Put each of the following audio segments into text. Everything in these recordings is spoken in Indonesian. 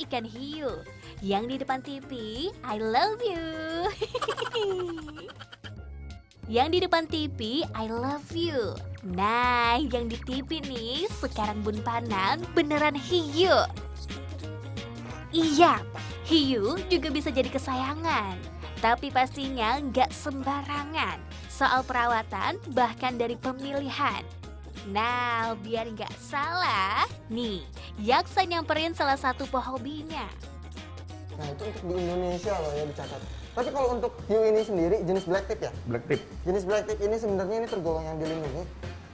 ikan hiu. Yang di depan TV, I love you. Yang di depan TV, I love you. Nah, yang di TV nih, sekarang Bun Panan beneran hiu. Iya, hiu juga bisa jadi kesayangan. Tapi pastinya nggak sembarangan. Soal perawatan, bahkan dari pemilihan. Nah, biar nggak salah, nih, Yaksa nyamperin salah satu pehobinya. Nah itu untuk di Indonesia loh ya dicatat. Tapi kalau untuk hiu ini sendiri jenis black tip ya? Black tip. Jenis black tip ini sebenarnya ini tergolong yang dilindungi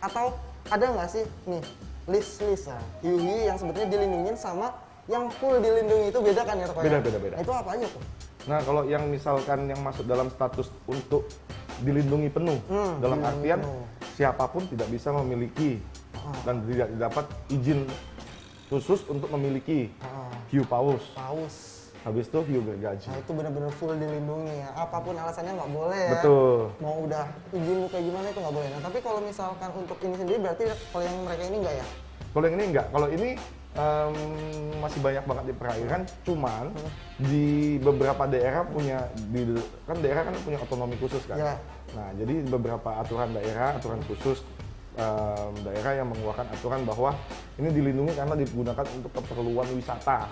atau ada nggak sih nih list ya hiu-hiu yang sebetulnya dilindungin sama yang full dilindungi itu beda kan ya Toko? Beda. Nah, itu apa aja tuh? Nah kalau yang misalkan yang masuk dalam status untuk dilindungi penuh, dalam artian siapapun tidak bisa memiliki dan tidak dapat izin khusus untuk memiliki hiu paus. Habis itu hiu gergaji. Nah itu benar-benar full dilindungi ya. Apapun alasannya nggak boleh ya. Betul. Mau udah izin kayak gimana itu nggak boleh. Nah tapi kalau misalkan untuk ini sendiri berarti kalau yang mereka ini nggak ya? Kalau yang ini enggak. Kalau ini masih banyak banget di perairan. Cuman di beberapa daerah punya, kan daerah kan punya otonomi khusus kan. Ya. Nah jadi beberapa aturan daerah, aturan khusus daerah yang mengeluarkan aturan bahwa ini dilindungi karena digunakan untuk keperluan wisata.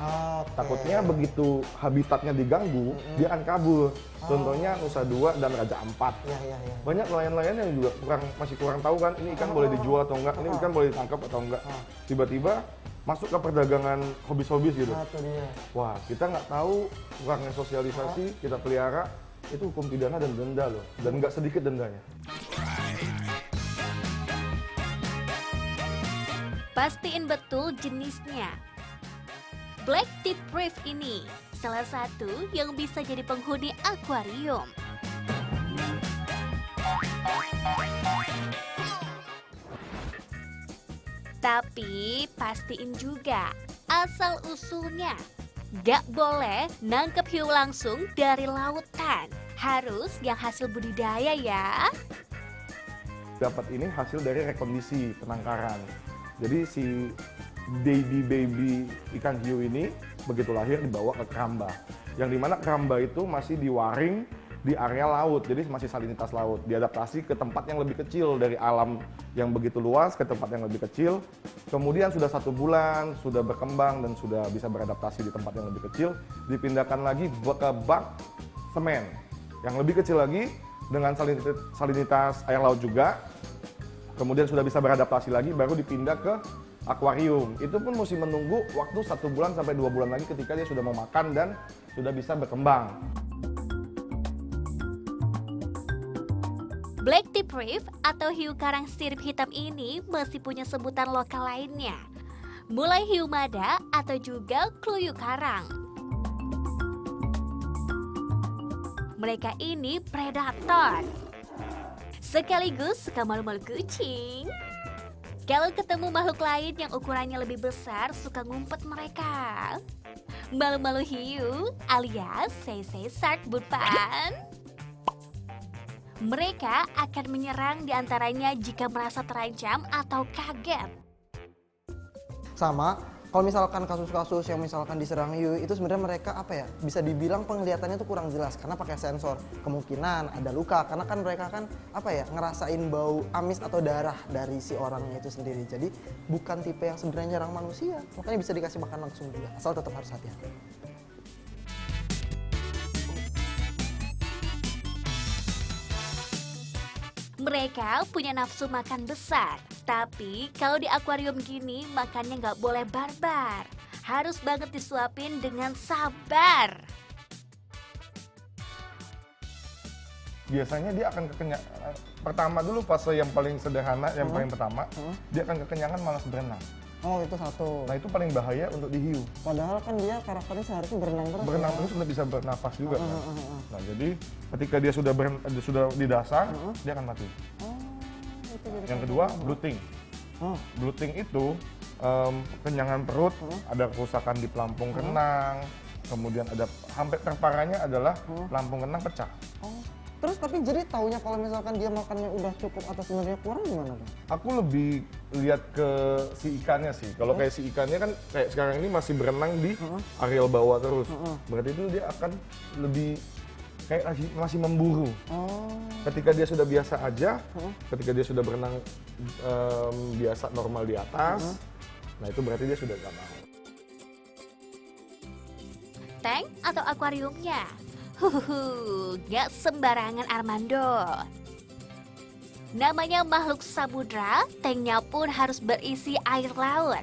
Takutnya begitu habitatnya diganggu, dia akan kabur. Contohnya Nusa Dua dan Raja Ampat. Ya. Banyak nelayan-nelayan yang juga masih kurang tahu kan, ini ikan boleh dijual atau enggak, ini ikan boleh ditangkap atau enggak. Tiba-tiba masuk ke perdagangan hobis-hobis gitu. Nah, itu dia. Wah, kita nggak tahu, kurangnya sosialisasi, kita pelihara, itu hukum pidana dan denda loh. Dan nggak sedikit dendanya. Pastiin betul jenisnya. Black tip reef ini salah satu yang bisa jadi penghuni akuarium. Tapi pastiin juga asal-usulnya. Gak boleh nangkep hiu langsung dari lautan. Harus yang hasil budidaya ya. Dapat ini hasil dari rekondisi penangkaran. Jadi si baby ikan hiu ini begitu lahir dibawa ke keramba. Yang dimana keramba itu masih diwaring di area laut, jadi masih salinitas laut. Diadaptasi ke tempat yang lebih kecil dari alam yang begitu luas ke tempat yang lebih kecil. Kemudian sudah 1 bulan, sudah berkembang dan sudah bisa beradaptasi di tempat yang lebih kecil, dipindahkan lagi ke bak semen yang lebih kecil lagi dengan salinitas air laut juga. Kemudian sudah bisa beradaptasi lagi, baru dipindah ke akuarium. Itu pun mesti menunggu waktu 1 bulan sampai 2 bulan lagi ketika dia sudah mau makan dan sudah bisa berkembang. Black tip reef atau hiu karang sirip hitam ini masih punya sebutan lokal lainnya. Mulai hiu mada atau juga kluyu karang. Mereka ini predator. Sekaligus suka malu-malu kucing. Kalau ketemu makhluk lain yang ukurannya lebih besar, suka ngumpet mereka. Malu-malu hiu alias say shark Bunpan. Mereka akan menyerang diantaranya jika merasa terancam atau kaget. Sama, kalau misalkan kasus-kasus yang misalkan diserang hiu itu sebenarnya mereka apa ya, bisa dibilang penglihatannya tuh kurang jelas karena pakai sensor. Kemungkinan ada luka karena kan mereka kan apa ya, ngerasain bau amis atau darah dari si orangnya itu sendiri. Jadi bukan tipe yang sebenarnya nyerang manusia, makanya bisa dikasih makan langsung juga. Asal tetap harus hati-hati. Mereka punya nafsu makan besar, tapi kalau di akuarium gini makannya nggak boleh barbar. Harus banget disuapin dengan sabar. Biasanya dia akan kekenyangan. Pertama dulu fase yang paling sederhana, yang paling pertama, dia akan kekenyangan malas berenang. Oh itu satu. Nah itu paling bahaya untuk di hiu. Padahal kan dia karakternya seharusnya berenang terus. Berenang terus sudah bisa bernafas juga kan. Nah jadi ketika dia sudah di dasar, dia akan mati. Itu jadi Yang kedua, bloating. Bloating itu kenyangan perut, ada kerusakan di pelampung kenang, kemudian ada hampir terparahnya adalah pelampung kenang pecah. Terus tapi jadi taunya kalau misalkan dia makannya udah cukup atau sebenarnya kurang gimana Bang? Aku lebih lihat ke si ikannya sih. Kalau kayak si ikannya kan kayak sekarang ini masih berenang di areal bawah terus. Berarti itu dia akan lebih kayak masih memburu. Oh. Ketika dia sudah biasa aja, ketika dia sudah berenang biasa normal di atas, nah itu berarti dia sudah gak mau. Tank atau akuariumnya? Gak sembarangan Armando. Namanya makhluk samudra, tanknya pun harus berisi air laut.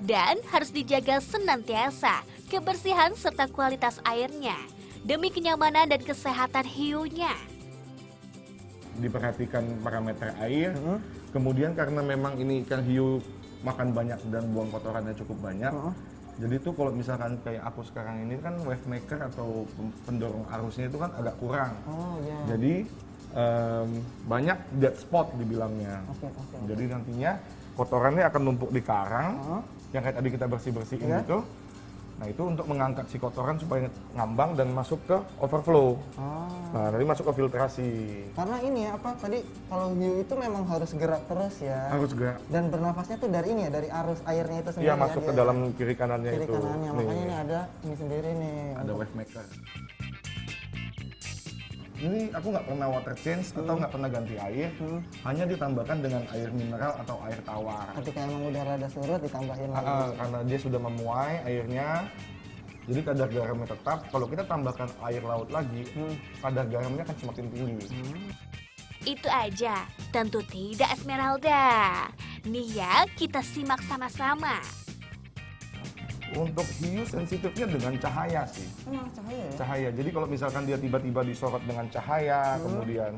Dan harus dijaga senantiasa kebersihan serta kualitas airnya demi kenyamanan dan kesehatan hiunya. Diperhatikan parameter air, kemudian karena memang ini ikan hiu makan banyak dan buang kotorannya cukup banyak, jadi tuh kalau misalkan kayak aku sekarang ini kan wave maker atau pendorong arusnya itu kan agak kurang. Oh iya. Jadi banyak dead spot dibilangnya. Oke. Jadi nantinya kotorannya akan numpuk di karang, yang kayak tadi kita bersih-bersihin Iya. gitu. Nah itu untuk mengangkat si kotoran supaya ngambang dan masuk ke overflow. Nah nanti masuk ke filtrasi. Karena ini ya apa tadi kalau hiu itu memang harus gerak terus ya. Harus gerak. Dan bernafasnya tuh dari ini ya, dari arus airnya itu sendiri. Iya masuk ke dalam kiri kanannya kiri itu. kanannya. Makanya ini ada ini sendiri nih. Ada wave maker. Ini aku nggak pernah water change atau nggak pernah ganti air, hanya ditambahkan dengan air mineral atau air tawar. Ketika emang udah rada surut ditambahin lagi. Karena dia sudah memuai airnya, jadi kadar garamnya tetap. Kalau kita tambahkan air laut lagi, kadar garamnya akan semakin tinggi. Itu aja, tentu tidak Esmeralda. Nih ya, kita simak sama-sama. Untuk hiu sensitifnya dengan cahaya sih. Emang cahaya ya? Cahaya. Jadi kalau misalkan dia tiba-tiba disorot dengan cahaya, kemudian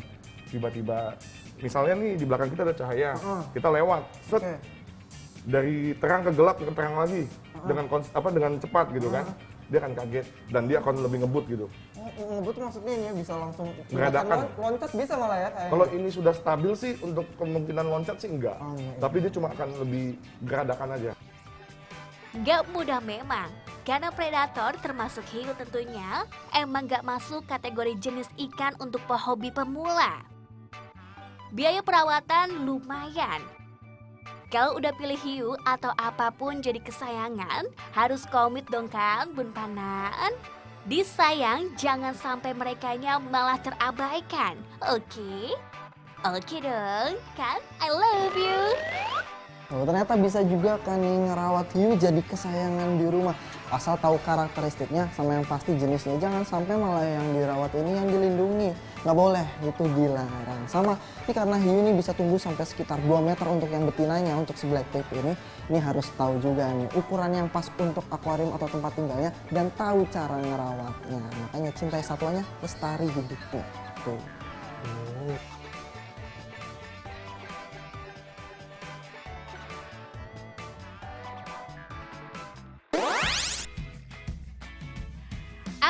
tiba-tiba, misalnya nih di belakang kita ada cahaya, kita lewat, set, Oke. dari terang ke gelap ke terang lagi, dengan cepat gitu kan, dia akan kaget dan dia akan lebih ngebut gitu. Oh, ngebut maksudnya ini ya bisa langsung Geradakan. loncat bisa malah ya kayak. Kalau ini sudah stabil sih, untuk kemungkinan loncat sih enggak, Oh, iya. tapi dia cuma akan lebih geradakan aja. Gak mudah memang, karena predator termasuk hiu tentunya emang gak masuk kategori jenis ikan untuk pehobi pemula. Biaya perawatan lumayan. Kalau udah pilih hiu atau apapun jadi kesayangan, harus komit dong kan Bun Panan? Disayang jangan sampai merekanya malah terabaikan, oke? Oke dong, kan? I love you! Oh, ternyata bisa juga kan nih ngerawat hiu jadi kesayangan di rumah. Asal tahu karakteristiknya sama yang pasti jenisnya. Jangan sampai malah yang dirawat ini yang dilindungi. Nggak boleh, itu dilarang. Sama, ini karena hiu ini bisa tumbuh sampai sekitar 2 meter untuk yang betinanya, untuk si black tape ini harus tahu juga nih ukuran yang pas untuk akuarium atau tempat tinggalnya dan tahu cara ngerawatnya. Makanya cintai satuannya, lestari hidupnya. Tuh.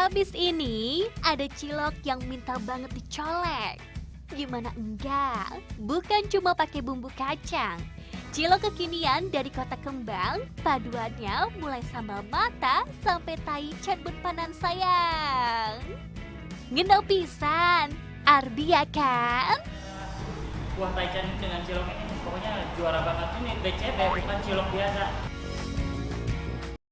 Abis ini ada cilok yang minta banget dicolek. Gimana enggak? Bukan cuma pakai bumbu kacang. Cilok kekinian dari Kota Kembang, paduannya mulai sambal mata sampai taichan Bun Panan sayang. Ngendau pisan, Ardi ya kan? Kuah taichan dengan cilok ini pokoknya juara banget. Ini DCB bukan cilok biasa.